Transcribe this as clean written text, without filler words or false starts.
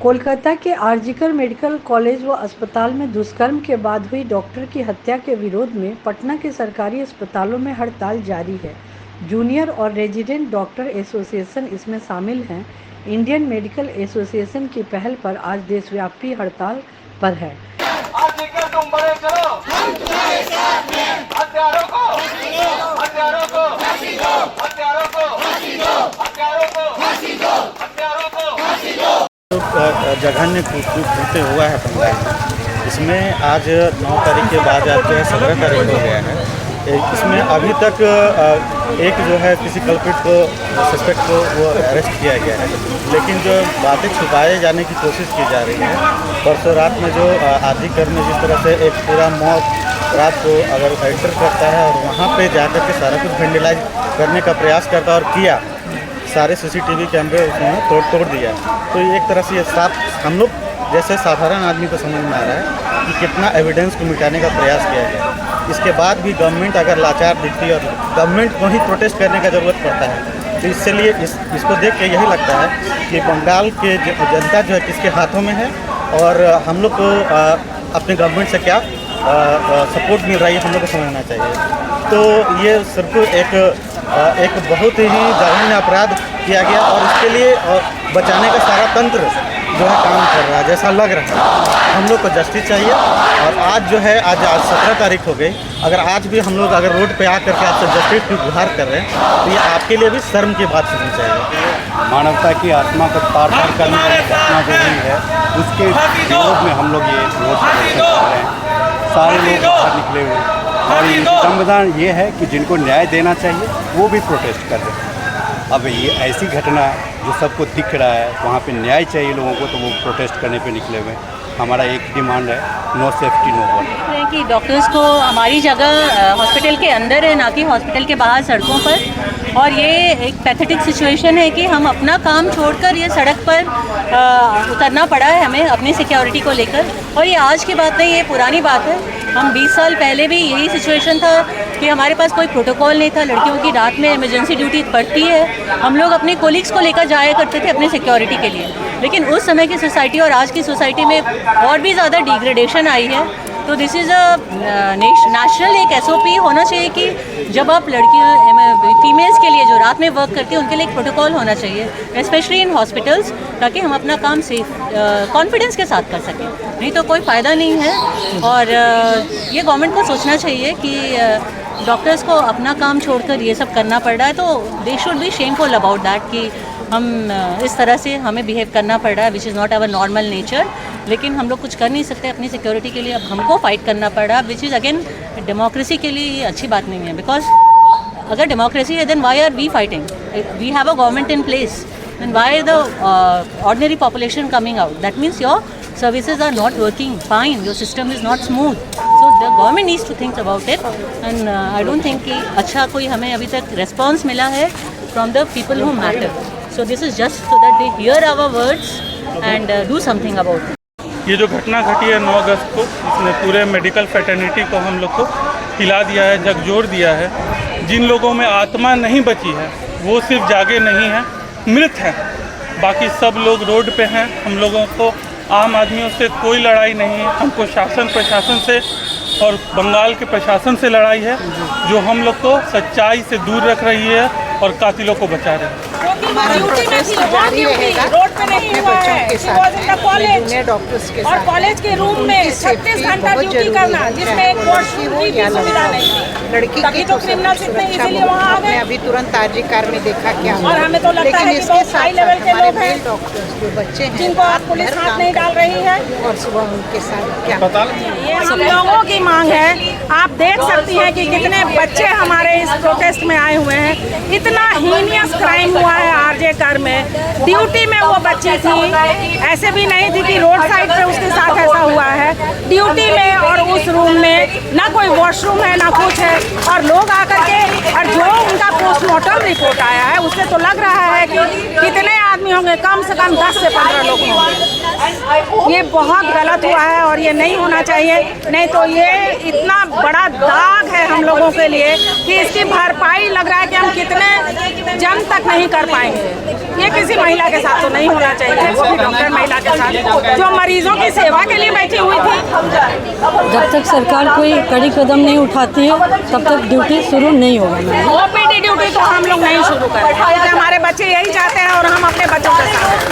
कोलकाता के RG Kar medical college व अस्पताल में दुष्कर्म के बाद हुई डॉक्टर की हत्या के विरोध में पटना के सरकारी अस्पतालों में हड़ताल जारी है। जूनियर और रेजिडेंट डॉक्टर एसोसिएशन इसमें शामिल हैं। इंडियन मेडिकल एसोसिएशन की पहल पर आज देशव्यापी हड़ताल पर है। तुम बड़े चलो, हम तुम्हारे साथ हैं। हत्यारों को फांसी दो, हत्यारों को फांसी दो, हत्यारों को फांसी दो, हत्यारों को फांसी दो, हत्यारों को फांसी दो। जघन्य कृत्य हुआ है बंगाल में। इसमें आज 9 तारीख के बाद आज जो है 17 तारीख हो गया है। इसमें अभी तक एक जो है किसी कल्प्रिट को सस्पेक्ट को वो अरेस्ट किया गया है, लेकिन जो बातें छुपाए जाने की कोशिश की जा रही है। परसों रात में जो आरजीकर में जिस तरह से एक पूरा मॉब रात को अगर एंटर करता है और वहाँ पे जाकर के सारा कुछ वेंडलाइज करने का प्रयास करता है और किया, सारे सीसीटीवी कैमरे उसने तोड़ दिया। तो एक तरह से ये साफ हम लोग जैसे साधारण आदमी को समझ में आ रहा है कि कितना एविडेंस को मिटाने का प्रयास किया गया। इसके बाद भी गवर्नमेंट अगर लाचार दिखती है और गवर्नमेंट को ही प्रोटेस्ट करने का ज़रूरत पड़ता है, तो इसलिए इसको देख के यही लगता है कि बंगाल के जनता जो है किसके हाथों में है और हम लोग को अपने गवर्नमेंट से क्या सपोर्ट मिल रही है हम लोग को समझना चाहिए। तो ये सिर्फ एक बहुत ही जघन्य अपराध किया गया और इसके लिए बचाने का सारा तंत्र जो है काम कर रहा है जैसा लग रहा है। हम लोग को जस्टिस चाहिए और आज जो है आज 17 तारीख हो गई। अगर आज भी हम लोग अगर रोड पे आकर के आपसे जस्टिस की गुहार कर रहे हैं तो ये आपके लिए भी शर्म की बात सुननी चाहिए। मानवता की आत्मा को तार-तार करने वाली घटना जो हुई है उसके विरोध में हम लोग ये रोड प्रदर्शन कर रहे हैं। सारे लोग बाहर निकले हुए और संविधान ये है कि जिनको न्याय देना चाहिए वो भी प्रोटेस्ट कर रहे हैं। अब ये ऐसी घटना जो सबको दिख रहा है, वहाँ पे न्याय चाहिए लोगों को, तो वो प्रोटेस्ट करने पे निकले हुए हैं। हमारा एक डिमांड है, नो सेफ्टी नो वॉर। कि डॉक्टर्स को हमारी जगह हॉस्पिटल के अंदर है, ना कि हॉस्पिटल के बाहर सड़कों पर। और ये एक पैथेटिक सिचुएशन है कि हम अपना काम छोड़कर ये सड़क पर उतरना पड़ा है हमें अपनी सिक्योरिटी को लेकर। और ये आज की बात नहीं, ये पुरानी बात है। हम 20 साल पहले भी यही सिचुएशन था कि हमारे पास कोई प्रोटोकॉल नहीं था। लड़कियों की रात में इमरजेंसी ड्यूटी पड़ती है, हम लोग अपने कोलीग्स को लेकर जाया करते थे अपनी सिक्योरिटी के लिए। लेकिन उस समय की सोसाइटी और आज की सोसाइटी में और भी ज़्यादा डिग्रेडेशन आई है। तो दिस इज़ अ नेशनल एक SOP होना चाहिए कि जब आप लड़कियों फीमेल्स के लिए जो रात में वर्क करती हैं उनके लिए एक प्रोटोकॉल होना चाहिए, स्पेशली इन हॉस्पिटल्स, ताकि हम अपना काम सेफ कॉन्फिडेंस के साथ कर सकें। नहीं तो कोई फ़ायदा नहीं है। और ये गवर्नमेंट को सोचना चाहिए कि डॉक्टर्स को अपना काम छोड़कर ये सब करना पड़ रहा है, तो they should be shameful about that कि हम इस तरह से हमें बिहेव करना पड़ रहा है, which is not our normal nature. लेकिन हम लोग कुछ कर नहीं सकते अपनी सिक्योरिटी के लिए, अब हमको फाइट करना पड़ रहा है, विच इज़ अगेन डेमोक्रेसी के लिए अच्छी बात नहीं है। बिकॉज अगर डेमोक्रेसी है then why are we fighting? We have a government in place, then why the ordinary population coming out? That means your services are not working fine, your system is not smooth, so the government needs to think about it. And I don't think कि अच्छा कोई हमें अभी तक response मिला है from the people who matter. So this is just so that they hear our words and do something about it. ये जो घटना घटी है 9 अगस्त को, इसने पूरे मेडिकल फ्रेटर्निटी को हम लोग को हिला दिया है, झकझोर दिया है। जिन लोगों में आत्मा नहीं बची है वो सिर्फ जागे नहीं हैं, मृत हैं। बाकी सब लोग रोड पे हैं। हम लोगों को आम आदमियों से कोई लड़ाई नहीं है, हमको शासन प्रशासन से और बंगाल के प्रशासन से लड़ाई है, जो हम लोग को सच्चाई से दूर रख रही है और कातिलों को बचा रही है। जारी रहेगा रोड पे नहीं हुआ है, कॉलेज डॉक्टर्स के और कॉलेज के रूम में 36 घंटा ड्यूटी करना, जिसमें एक वॉशरूम की सुविधा नहीं थी। लड़की की तो क्रिमिनल इतने इजीली वहाँ आ गए। अभी तुरंत आरजीकर में देखा क्या, और हमें तो लगता है कि बहुत हाई लेवल के लोग हैं डॉक्टर्स जो बच्चे हैं जिनको आप पुलिस हाथ नहीं डाल रही है। और सुबह उनके साथ क्या ये हम लोगों की मांग है। आप देख सकती हैं कि कितने बच्चे हमारे इस प्रोटेस्ट में आए हुए हैं। इतना हीनियस क्राइम हुआ है आरजीकर में। ड्यूटी में वो बच्ची थी, ऐसे भी नहीं थी कि रोड साइड पे उसके साथ ऐसा हुआ है। ड्यूटी में और उस रूम में ना कोई वॉशरूम है ना कुछ है। और लोग आकर के, और जो उनका पोस्टमार्टम रिपोर्ट आया है उससे तो लग रहा है कि कितने आदमी होंगे, कम से कम 10 से 15 लोग होंगे। ये बहुत गलत हुआ है और ये नहीं होना चाहिए। नहीं तो ये इतना बड़ा दाग है हम लोगों के लिए कि इसकी भरपाई लग रहा है कि हम कितने जन्म तक नहीं कर पाएंगे। ये किसी महिला के साथ तो नहीं होना चाहिए, वो भी डॉक्टर महिला के साथ जो मरीजों की सेवा के लिए बैठी हुई थी। जब तक सरकार कोई कड़ी कदम नहीं उठाती है तब तक ड्यूटी शुरू नहीं होगा। ओपीडी ड्यूटी तो हम लोग नहीं